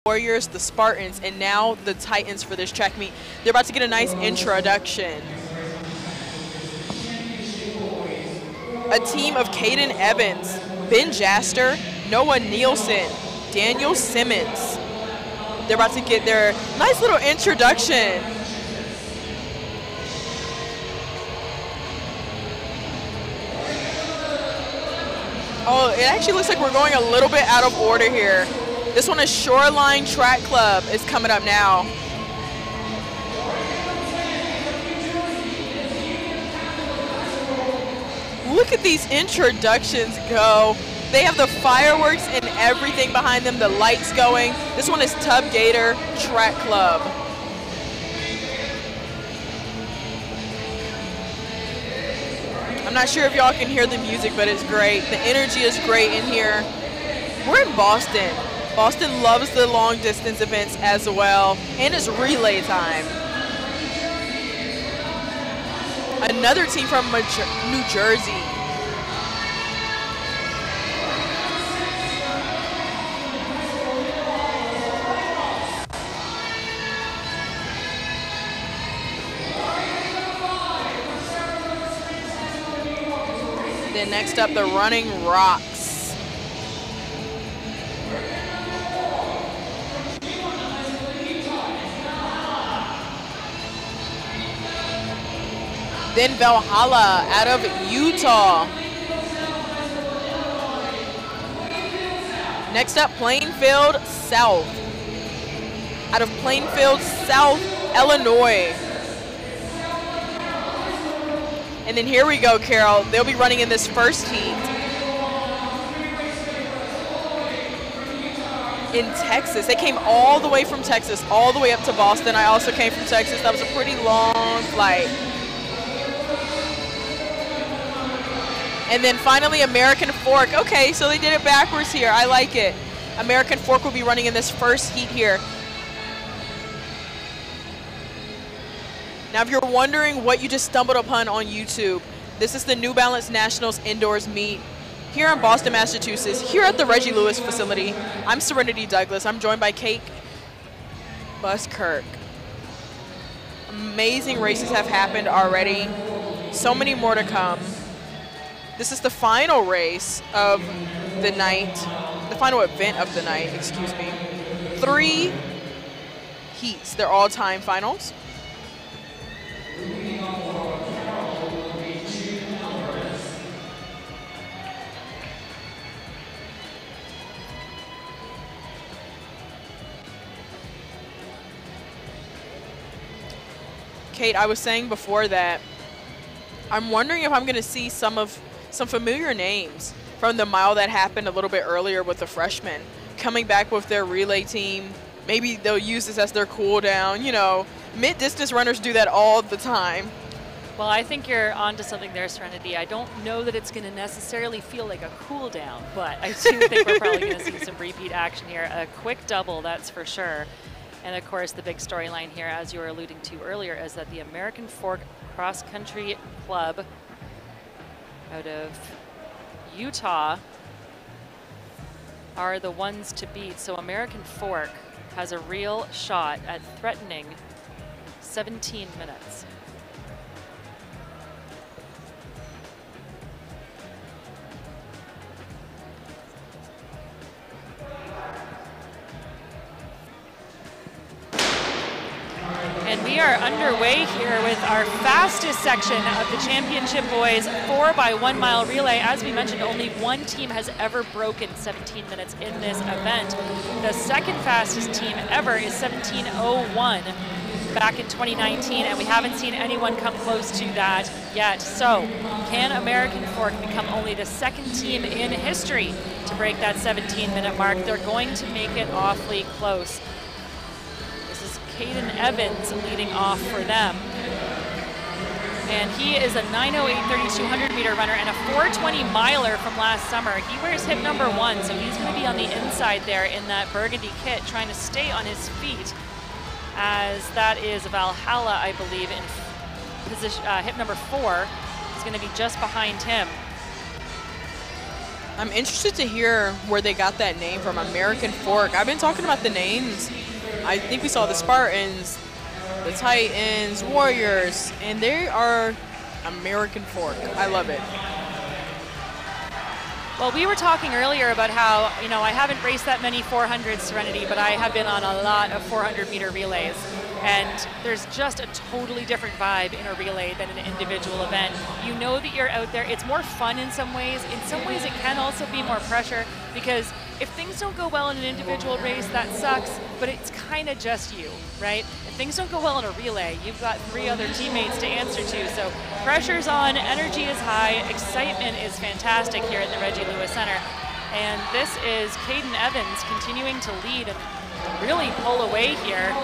Warriors, the Spartans, and now the Titans for this track meet. They're about to get a nice introduction. A team of Caden Evans, Ben Jaster, Noah Nielsen, Daniel Simmons. They're about to get their nice little introduction. Oh, it actually looks like we're going a little bit out of order here. This one is Shoreline Track Club is coming up now. Look at these introductions go. They have the fireworks and everything behind them, the lights going. This one is Tub Gator Track Club. I'm not sure if y'all can hear the music, but it's great. The energy is great in here. We're in Boston. Boston loves the long distance events as well, and it's relay time. Another team from New Jersey. Then next up, the Running Rocks. Then Valhalla out of Utah. Next up, Plainfield South. Out of Plainfield South, Illinois. And then here we go, Carol. They'll be running in this first heat in Texas. They came all the way from Texas, all the way up to Boston. I also came from Texas. That was a pretty long flight. And then finally, American Fork. Okay, so they did it backwards here. I like it. American Fork will be running in this first heat here. Now, if you're wondering what you just stumbled upon on YouTube, this is the New Balance Nationals Indoors meet here in Boston, Massachusetts, here at the Reggie Lewis facility. I'm Serenity Douglas. I'm joined by Kate Buskirk. Amazing races have happened already. So many more to come. This is the final race of the night, the final event of the night, excuse me. 3 heats. They're all time finals. Kate, I was saying before that I'm wondering if I'm going to see some familiar names from the mile that happened a little bit earlier with the freshmen coming back with their relay team. Maybe they'll use this as their cool down. You know, mid-distance runners do that all the time. Well, I think you're onto something there, Serenity. I don't know that it's going to necessarily feel like a cool down, but I do think we're probably going to see some repeat action here. A quick double, that's for sure. And of course, the big storyline here, as you were alluding to earlier, is that the American Fork Cross Country Club out of Utah are the ones to beat. So American Fork has a real shot at threatening 17 minutes. And we are underway here with our fastest section of the championship boys 4x1 mile relay. As we mentioned, only one team has ever broken 17 minutes in this event. The second fastest team ever is 17:01 back in 2019, and we haven't seen anyone come close to that yet. So can American Fork become only the second team in history to break that 17-minute mark? They're going to make it awfully close. Caden Evans leading off for them. And he is a 9:08 3,200 meter runner and a 4:20 miler from last summer. He wears hip number 1, so he's going to be on the inside there in that burgundy kit, trying to stay on his feet, as that is Valhalla, I believe, in position, hip number 4. He's going to be just behind him. I'm interested to hear where they got that name from, American Fork. I've been talking about the names. I think we saw the Spartans, the Titans, Warriors, and they are American Fork. I love it. Well, we were talking earlier about how, you know, I haven't raced that many 400 Serenity, but I have been on a lot of 400-meter relays. And there's just a totally different vibe in a relay than an individual event. You know that you're out there. It's more fun in some ways. In some ways, it can also be more pressure, because if things don't go well in an individual race, that sucks, but it's kind of just you, right? If things don't go well in a relay, you've got 3 other teammates to answer to. So pressure's on, energy is high, excitement is fantastic here at the Reggie Lewis Center. And this is Caden Evans continuing to lead and really pull away here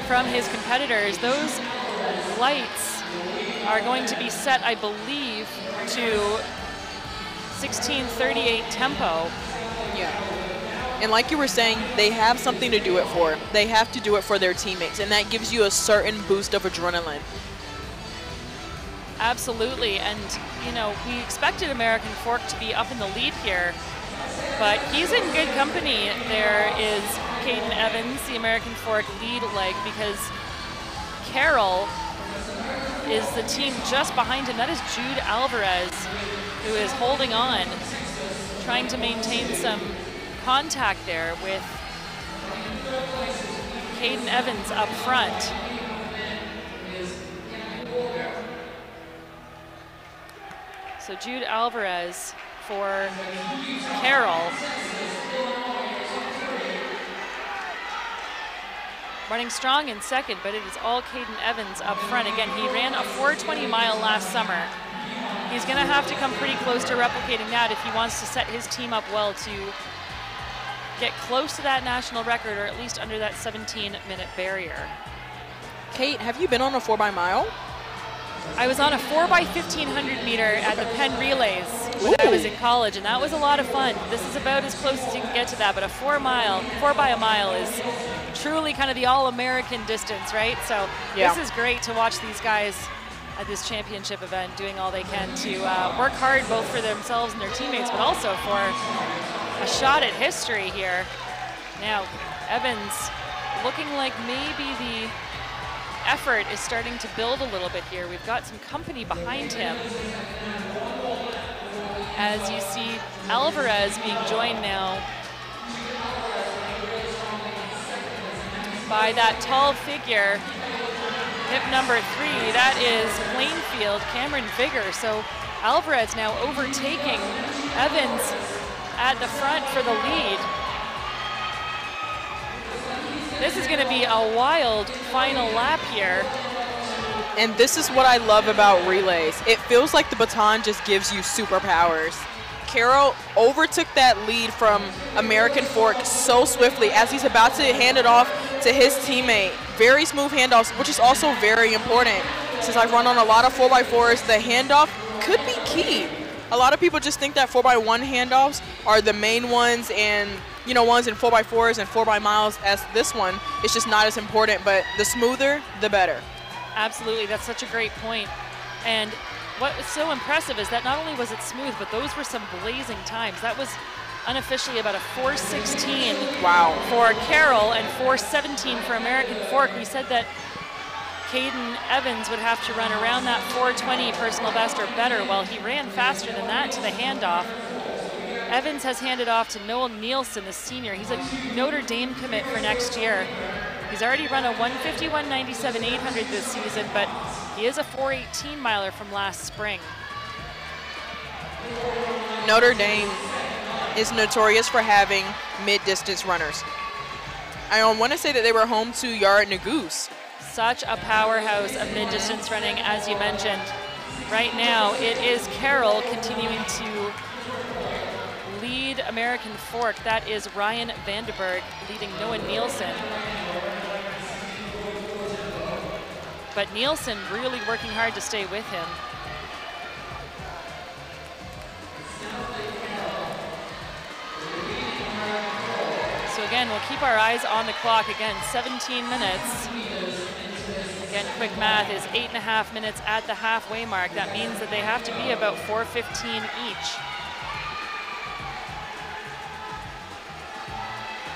from his competitors. Those lights are going to be set, I believe, to 16:38 tempo. Yeah. And like you were saying, they have something to do it for. They have to do it for their teammates, and that gives you a certain boost of adrenaline. Absolutely, and you know, we expected American Fork to be up in the lead here, but he's in good company. There is Caden Evans, the American Fork lead leg, because Carroll is the team just behind him. That is Jude Alvarez, who is holding on, trying to maintain some contact there with Caden Evans up front. So Jude Alvarez for Carroll. Running strong in second, but it is all Caden Evans up front. Again, he ran a 420 mile last summer. He's gonna have to come pretty close to replicating that if he wants to set his team up well to get close to that national record, or at least under that 17-minute barrier. Kate, have you been on a 4x-mile? I was on a 4x1500 meter at the Penn Relays when I was in college, and that was a lot of fun. This is about as close as you can get to that, but a 4 by a mile is truly kind of the all-American distance, right? So yeah, this is great to watch these guys at this championship event doing all they can to work hard both for themselves and their teammates, but also for a shot at history here. Now, Evans looking like maybe the effort is starting to build a little bit here. We've got some company behind him. As you see Alvarez being joined now by that tall figure, hip number 3, that is Plainfield, Cameron Vigor. So Alvarez now overtaking Evans at the front for the lead. This is going to be a wild final lap here. And this is what I love about relays. It feels like the baton just gives you superpowers. Carroll overtook that lead from American Fork so swiftly as he's about to hand it off to his teammate. Very smooth handoffs, which is also very important. Since I've run on a lot of 4x4s, the handoff could be key. A lot of people just think that 4x1 handoffs are the main ones, and you know, ones in 4x4s and 4x-miles, as this one, it's just not as important, but the smoother, the better. Absolutely, that's such a great point. And what was so impressive is that not only was it smooth, but those were some blazing times. That was unofficially about a 4:16 wow for Carroll and 4:17 for American Fork. We said that Caden Evans would have to run around that 4:20 personal best or better. Well, he ran faster than that to the handoff. Evans has handed off to Noel Nielsen, the senior. He's a Notre Dame commit for next year. He's already run a 1:51.97 800 this season, but he is a 4:18 miler from last spring. Notre Dame is notorious for having mid-distance runners. I want to say that they were home to Yard Nagoose. Such a powerhouse of mid-distance running, as you mentioned. Right now, it is Carroll continuing to lead American Fork. That is Ryan Vandenberg leading Noah Nielsen. But Nielsen really working hard to stay with him. So again, we'll keep our eyes on the clock. Again, 17 minutes. Again, quick math is 8.5 minutes at the halfway mark. That means that they have to be about 4:15 each.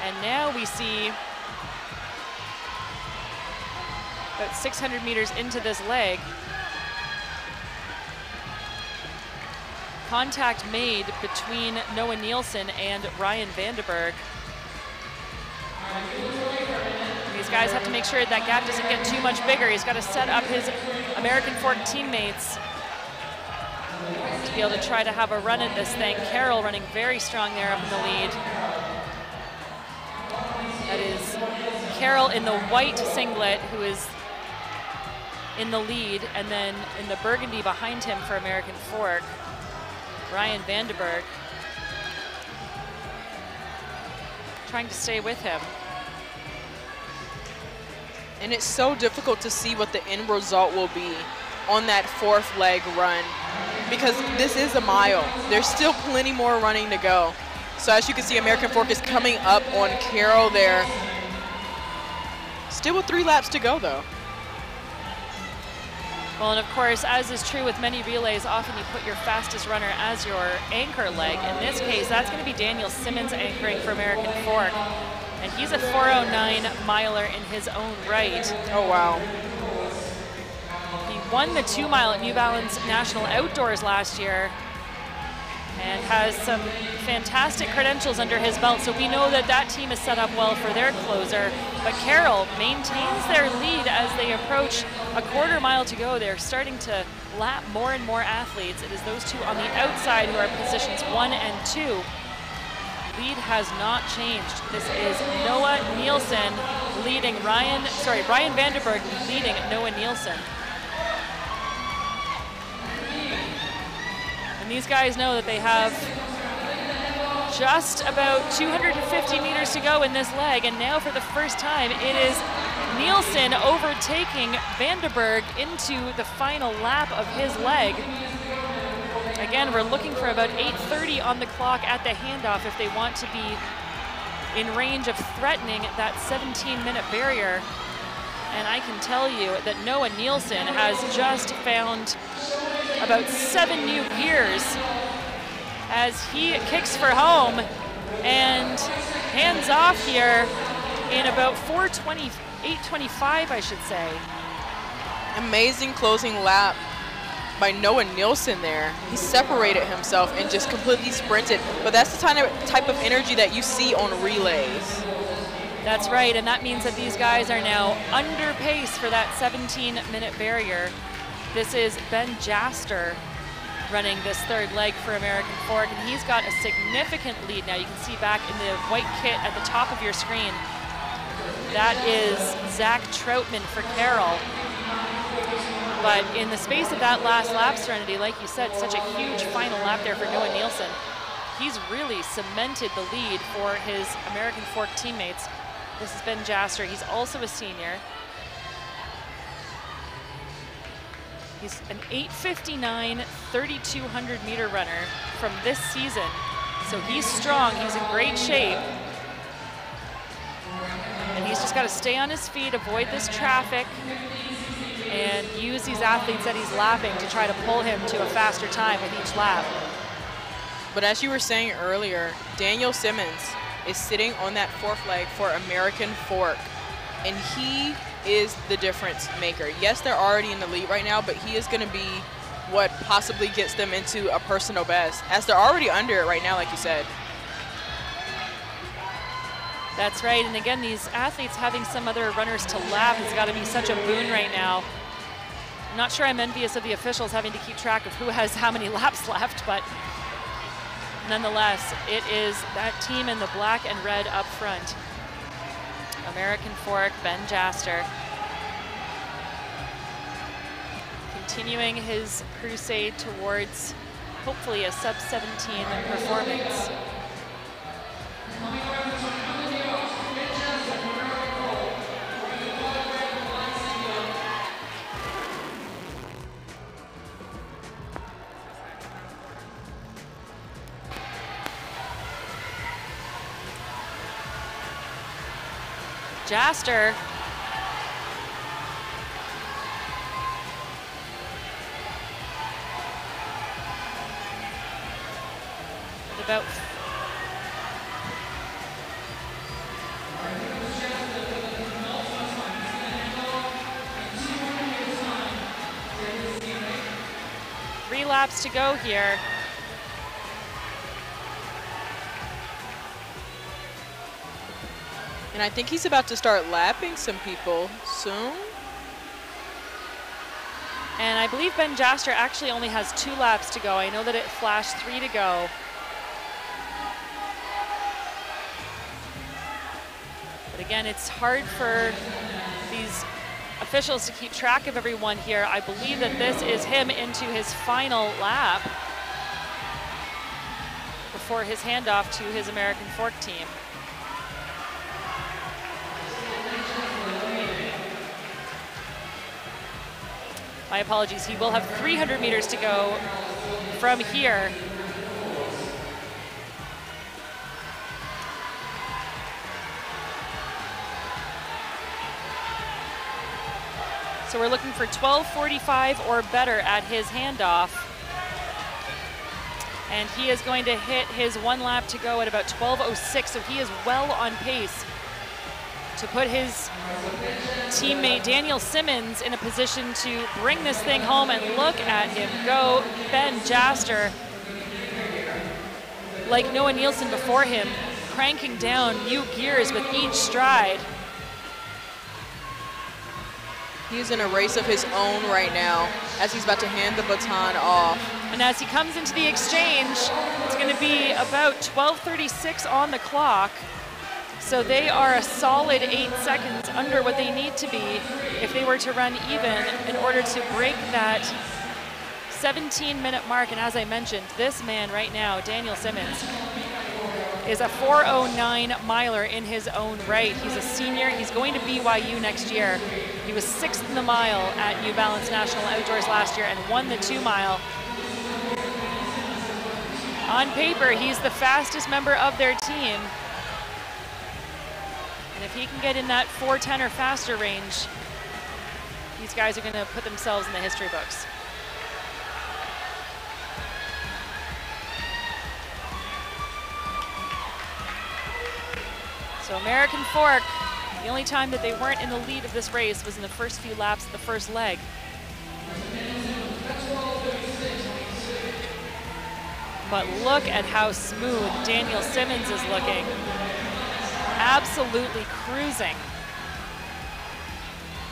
And now we see about 600 meters into this leg, contact made between Noah Nielsen and Ryan Vandenberg. These guys have to make sure that gap doesn't get too much bigger. He's got to set up his American Fork teammates to be able to try to have a run at this thing. Carroll running very strong there up in the lead. That is Carroll in the white singlet, who is in the lead, and then in the burgundy behind him for American Fork, Ryan Vandenberg, trying to stay with him. And it's so difficult to see what the end result will be on that fourth leg run, because this is a mile. There's still plenty more running to go. So as you can see, American Fork is coming up on Carroll there. Still with 3 laps to go, though. Well, and of course, as is true with many relays, often you put your fastest runner as your anchor leg. In this case, that's going to be Daniel Simmons anchoring for American Fork. And he's a 4:09 miler in his own right. Oh, wow. He won the 2 mile at New Balance National Outdoors last year and has some fantastic credentials under his belt. So we know that that team is set up well for their closer. But Carroll maintains their lead as they approach a 1/4 mile to go. They're starting to lap more and more athletes. It is those two on the outside who are positions 1 and 2. Lead has not changed. This is Noah Nielsen leading Ryan Vandenberg leading Noah Nielsen. And these guys know that they have just about 250 meters to go in this leg, and now for the first time it is Nielsen overtaking Vandenberg into the final lap of his leg. Again, we're looking for about 8:30 on the clock at the handoff if they want to be in range of threatening that 17-minute barrier. And I can tell you that Noah Nielsen has just found about 7 new gears as he kicks for home and hands off here in about 8:25, I should say. Amazing closing lap by Noah Nielsen there. He separated himself and just completely sprinted. But that's the type of energy that you see on relays. That's right, and that means that these guys are now under pace for that 17-minute barrier. This is Ben Jaster running this 3rd leg for American Fork, and he's got a significant lead now. You can see back in the white kit at the top of your screen. That is Zach Troutman for Carroll. But in the space of that last lap, Serenity, like you said, such a huge final lap there for Noah Nielsen. He's really cemented the lead for his American Fork teammates. This is Ben Jaster. He's also a senior. He's an 8:59, 3,200 meter runner from this season. So he's strong, he's in great shape. And he's just got to stay on his feet, avoid this traffic, and use these athletes that he's lapping to try to pull him to a faster time with each lap. But as you were saying earlier, Daniel Simmons is sitting on that 4th leg for American Fork, and he is the difference maker. Yes, they're already in the lead right now, but he is going to be what possibly gets them into a personal best, as they're already under it right now, like you said. That's right, and again, these athletes having some other runners to lap has got to be such a boon right now. I'm not sure I'm envious of the officials having to keep track of who has how many laps left, but nonetheless, it is that team in the black and red up front. American Fork, Ben Jaster, continuing his crusade towards hopefully a sub-17 performance. Jaster with about laps to go here. And I think he's about to start lapping some people soon. And I believe Ben Jaster actually only has 2 laps to go. I know that it flashed 3 to go. But again, it's hard for these officials to keep track of everyone here. I believe that this is him into his final lap before his handoff to his American Fork team. My apologies, he will have 300 meters to go from here. So we're looking for 12:45 or better at his handoff. And he is going to hit his 1 lap to go at about 12:06, so he is well on pace to put his teammate Daniel Simmons in a position to bring this thing home. And look at him go. Ben Jaster, like Noah Nielsen before him, cranking down new gears with each stride. He's in a race of his own right now as he's about to hand the baton off. And as he comes into the exchange, it's going to be about 12:36 on the clock. So they are a solid 8 seconds under what they need to be if they were to run even in order to break that 17-minute mark. And as I mentioned, this man right now, Daniel Simmons, is a 4:09 miler in his own right. He's a senior. He's going to BYU next year. He was 6th in the mile at New Balance National Outdoors last year and won the 2-mile. On paper, he's the fastest member of their team. And if he can get in that 4:10 or faster range, these guys are going to put themselves in the history books. So American Fork, the only time that they weren't in the lead of this race was in the first few laps of the first leg. But look at how smooth Daniel Simmons is looking. Absolutely cruising.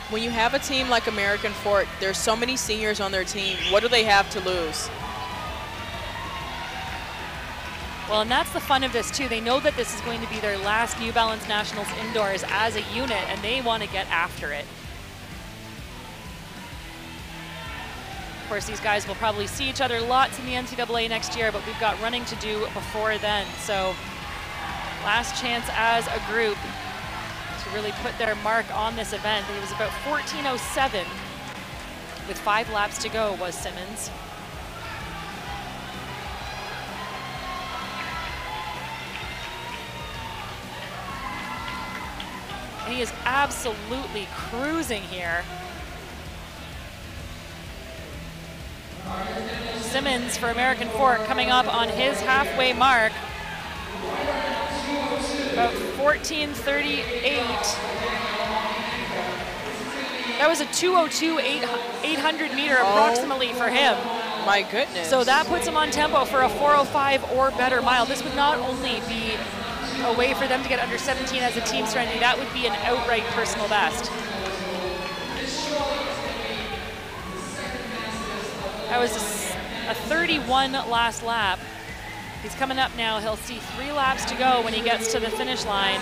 When you have a team like American Fork, there's so many seniors on their team. What do they have to lose? Well, and that's the fun of this too. They know that this is going to be their last New Balance Nationals indoors as a unit, and they want to get after it. Of course, these guys will probably see each other lots in the NCAA next year, but we've got running to do before then. So last chance as a group to really put their mark on this event. It was about 14:07 with 5 laps to go was Simmons. And he is absolutely cruising here. Simmons for American Fork coming up on his halfway mark. About 14:38. That was a 2:02 800 meter approximately for him. My goodness. So that puts him on tempo for a 4:05 or better mile. This would not only be a way for them to get under 17 as a team strategy, that would be an outright personal best. That was a 31 last lap. He's coming up now. He'll see 3 laps to go when he gets to the finish line.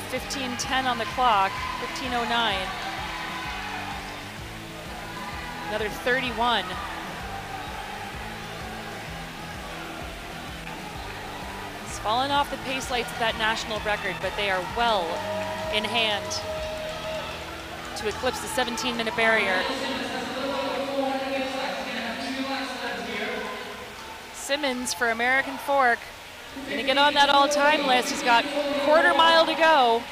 15:10 on the clock, 15:09. Another 31. He's fallen off the pace lights at that national record, but they are well in hand to eclipse the 17-minute barrier. Simmons for American Fork, gonna get on that all-time list. He's got quarter mile to go.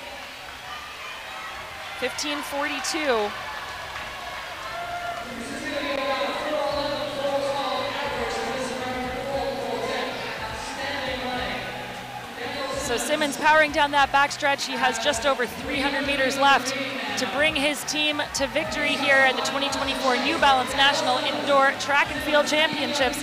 15:42. So So Simmons powering down that backstretch. He has just over 300 meters left to bring his team to victory here at the 2024 New Balance National Indoor Track and Field Championships.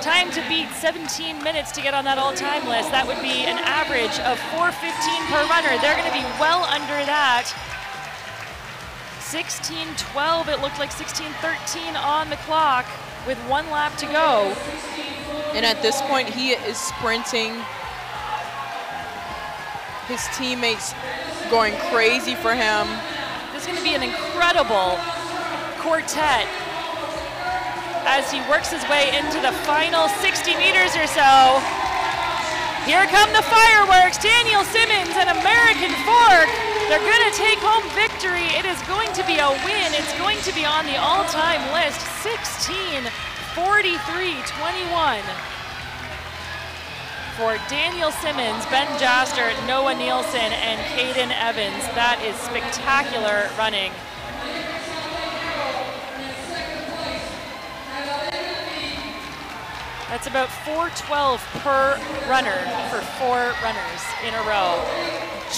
Time to beat 17 minutes to get on that all-time list. That would be an average of 4:15 per runner. They're going to be well under that. 16:12, it looked like 16:13 on the clock with 1 lap to go. And at this point, he is sprinting. His teammates going crazy for him. This is going to be an incredible quartet as he works his way into the final 60 meters or so. Here come the fireworks. Daniel Simmons and American Fork. They're going to take home victory. It is going to be a win. It's going to be on the all-time list. 16:43.21 for Daniel Simmons, Ben Jaster, Noah Nielsen, and Caden Evans. That is spectacular running. That's about 4:12 per runner for 4 runners in a row.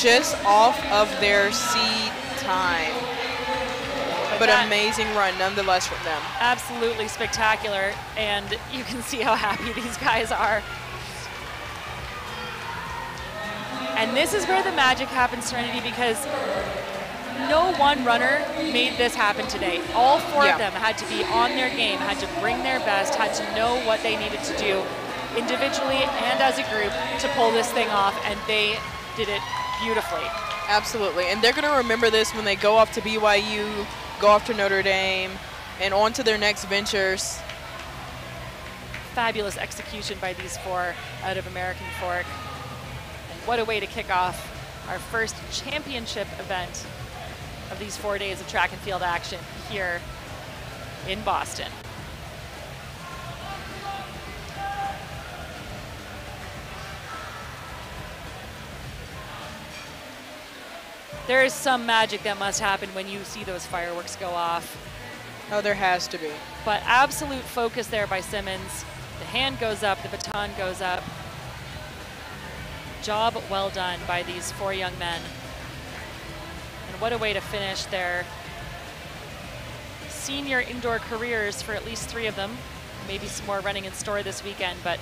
Just off of their seed time. But amazing run nonetheless from them. Absolutely spectacular, and you can see how happy these guys are. And this is where the magic happens, Serenity, because no one runner made this happen today. All 4 of them had to be on their game, had to bring their best, had to know what they needed to do individually and as a group to pull this thing off, and they did it beautifully. Absolutely, and they're going to remember this when they go off to BYU, go off to Notre Dame, and on to their next ventures. Fabulous execution by these 4 out of American Fork. And what a way to kick off our first championship event of these 4 days of track and field action here in Boston. There is some magic that must happen when you see those fireworks go off. Oh, there has to be. But absolute focus there by Simmons. The hand goes up, the baton goes up. Job well done by these 4 young men. And what a way to finish their senior indoor careers for at least 3 of them. Maybe some more running in store this weekend, but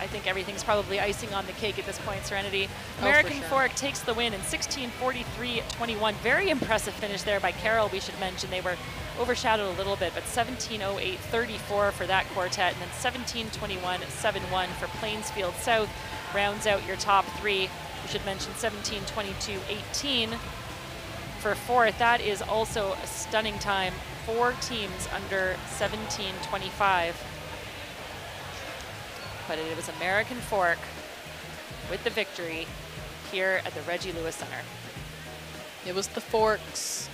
I think everything's probably icing on the cake at this point, Serenity. American Fork takes the win in 16:43.21. Very impressive finish there by Carroll, we should mention. They were overshadowed a little bit, but 17:08.34 for that quartet, and then 17:21.71 for Plainsfield South rounds out your top 3. We should mention 17:22.18 for 4th. That is also a stunning time. 4 teams under 17:25. But it was American Fork with the victory here at the Reggie Lewis Center. It was the Forks.